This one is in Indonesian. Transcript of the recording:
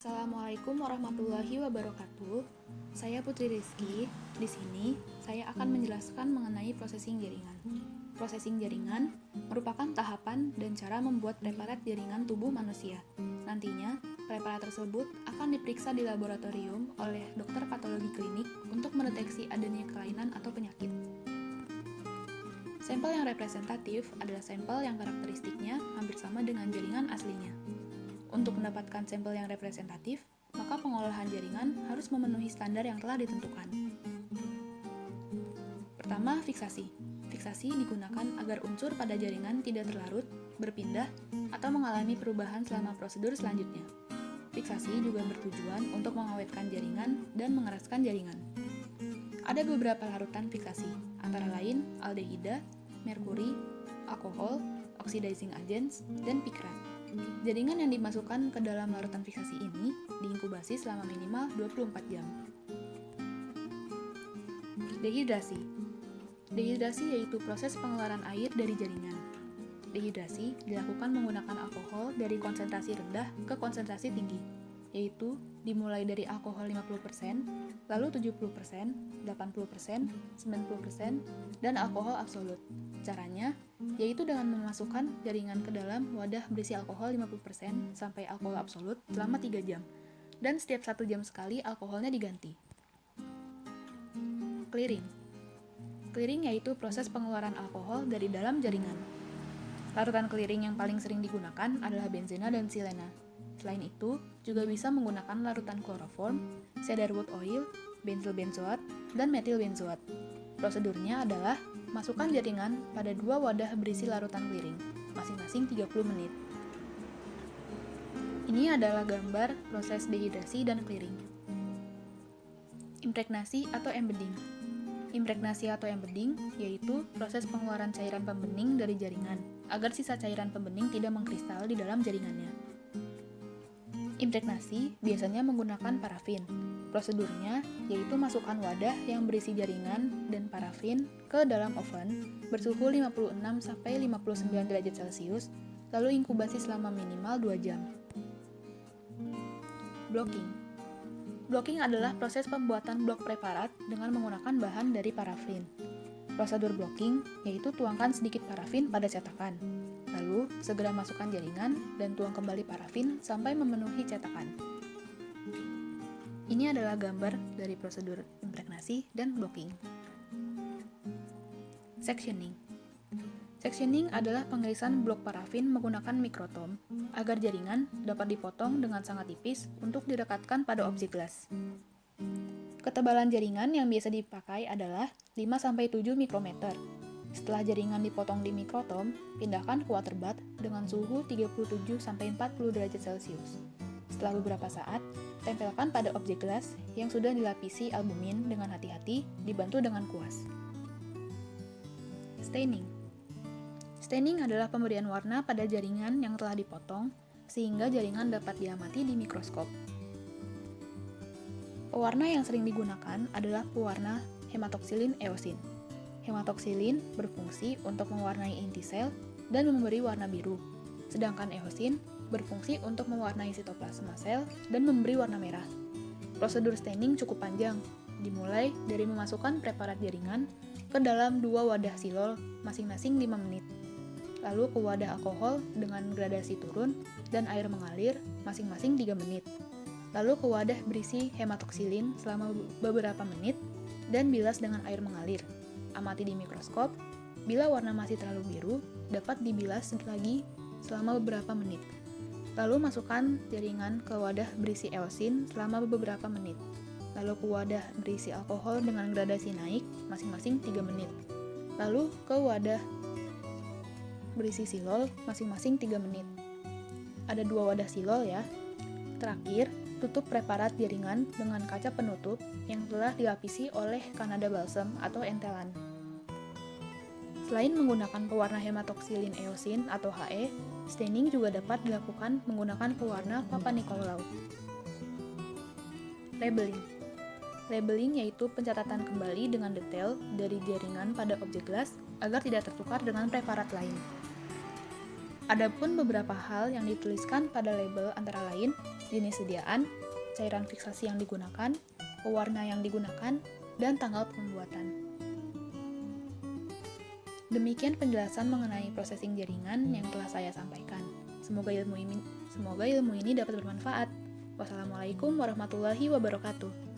Assalamualaikum warahmatullahi wabarakatuh. Saya Putri Rizky. Di sini saya akan menjelaskan mengenai processing jaringan. Processing jaringan merupakan tahapan dan cara membuat preparat jaringan tubuh manusia. Nantinya, preparat tersebut akan diperiksa di laboratorium oleh dokter patologi klinik untuk mendeteksi adanya kelainan atau penyakit. Sampel yang representatif adalah sampel yang karakteristiknya hampir sama dengan jaringan aslinya. Untuk mendapatkan sampel yang representatif, maka pengolahan jaringan harus memenuhi standar yang telah ditentukan. Pertama, fiksasi. Fiksasi digunakan agar unsur pada jaringan tidak terlarut, berpindah, atau mengalami perubahan selama prosedur selanjutnya. Fiksasi juga bertujuan untuk mengawetkan jaringan dan mengeraskan jaringan. Ada beberapa larutan fiksasi, antara lain aldehida, merkuri, alkohol, oxidizing agents, dan pikrat. Jaringan yang dimasukkan ke dalam larutan fiksasi ini diinkubasi selama minimal 24 jam. Dehidrasi. Dehidrasi yaitu proses pengeluaran air dari jaringan. Dehidrasi dilakukan menggunakan alkohol dari konsentrasi rendah ke konsentrasi tinggi, yaitu dimulai dari alkohol 50%, lalu 70%, 80%, 90%, dan alkohol absolut. Caranya yaitu dengan memasukkan jaringan ke dalam wadah berisi alkohol 50% sampai alkohol absolut selama 3 jam, dan setiap 1 jam sekali alkoholnya diganti. Clearing. Clearing yaitu proses pengeluaran alkohol dari dalam jaringan. Larutan clearing yang paling sering digunakan adalah benzena dan silena. Selain itu, juga bisa menggunakan larutan chloroform, cedarwood oil, benzyl benzoat, dan metil benzoat. Prosedurnya adalah masukkan jaringan pada 2 wadah berisi larutan clearing, masing-masing 30 menit. Ini adalah gambar proses dehidrasi dan clearing. Impregnasi atau embedding. Impregnasi atau embedding yaitu proses pengeluaran cairan pembening dari jaringan agar sisa cairan pembening tidak mengkristal di dalam jaringannya. Impregnasi biasanya menggunakan parafin. Prosedurnya yaitu masukkan wadah yang berisi jaringan dan parafin ke dalam oven bersuhu 56-59 derajat Celcius, lalu inkubasi selama minimal 2 jam. Blocking. Blocking adalah proses pembuatan blok preparat dengan menggunakan bahan dari parafin. Prosedur blocking yaitu tuangkan sedikit parafin pada cetakan, lalu segera masukkan jaringan dan tuang kembali parafin sampai memenuhi cetakan. Ini adalah gambar dari prosedur impregnasi dan blocking. Sectioning. Sectioning adalah pengirisan blok parafin menggunakan mikrotom agar jaringan dapat dipotong dengan sangat tipis untuk direkatkan pada objek gelas. Ketebalan jaringan yang biasa dipakai adalah 5-7 mikrometer. Setelah jaringan dipotong di mikrotom, pindahkan ke water bath dengan suhu 37-40 derajat Celcius. Setelah beberapa saat, tempelkan pada objek gelas yang sudah dilapisi albumin dengan hati-hati, dibantu dengan kuas. Staining. Staining adalah pemberian warna pada jaringan yang telah dipotong, sehingga jaringan dapat diamati di mikroskop. Pewarna yang sering digunakan adalah pewarna hematoksilin eosin. Hematoksilin berfungsi untuk mewarnai inti sel dan memberi warna biru, sedangkan eosin berfungsi untuk mewarnai sitoplasma sel dan memberi warna merah. Prosedur staining cukup panjang, dimulai dari memasukkan preparat jaringan ke dalam 2 wadah silol masing-masing 5 menit, lalu ke wadah alkohol dengan gradasi turun dan air mengalir masing-masing 3 menit, lalu ke wadah berisi hematoksilin selama beberapa menit dan bilas dengan air mengalir. Amati di mikroskop, bila warna masih terlalu biru, dapat dibilas lagi selama beberapa menit. Lalu masukkan jaringan ke wadah berisi eosin selama beberapa menit. Lalu ke wadah berisi alkohol dengan gradasi naik masing-masing 3 menit. Lalu ke wadah berisi silol masing-masing 3 menit. Ada 2 wadah silol ya. Terakhir, tutup preparat jaringan dengan kaca penutup yang telah dilapisi oleh Canada balsam atau entelan. Selain menggunakan pewarna hematoksilin eosin atau HE, staining juga dapat dilakukan menggunakan pewarna Papa Nicolau. Labeling. Labeling yaitu pencatatan kembali dengan detail dari jaringan pada objek gelas agar tidak tertukar dengan preparat lain. Adapun beberapa hal yang dituliskan pada label antara lain jenis sediaan, cairan fiksasi yang digunakan, pewarna yang digunakan, dan tanggal pembuatan. Demikian penjelasan mengenai processing jaringan yang telah saya sampaikan. Semoga ilmu ini dapat bermanfaat. Wassalamualaikum warahmatullahi wabarakatuh.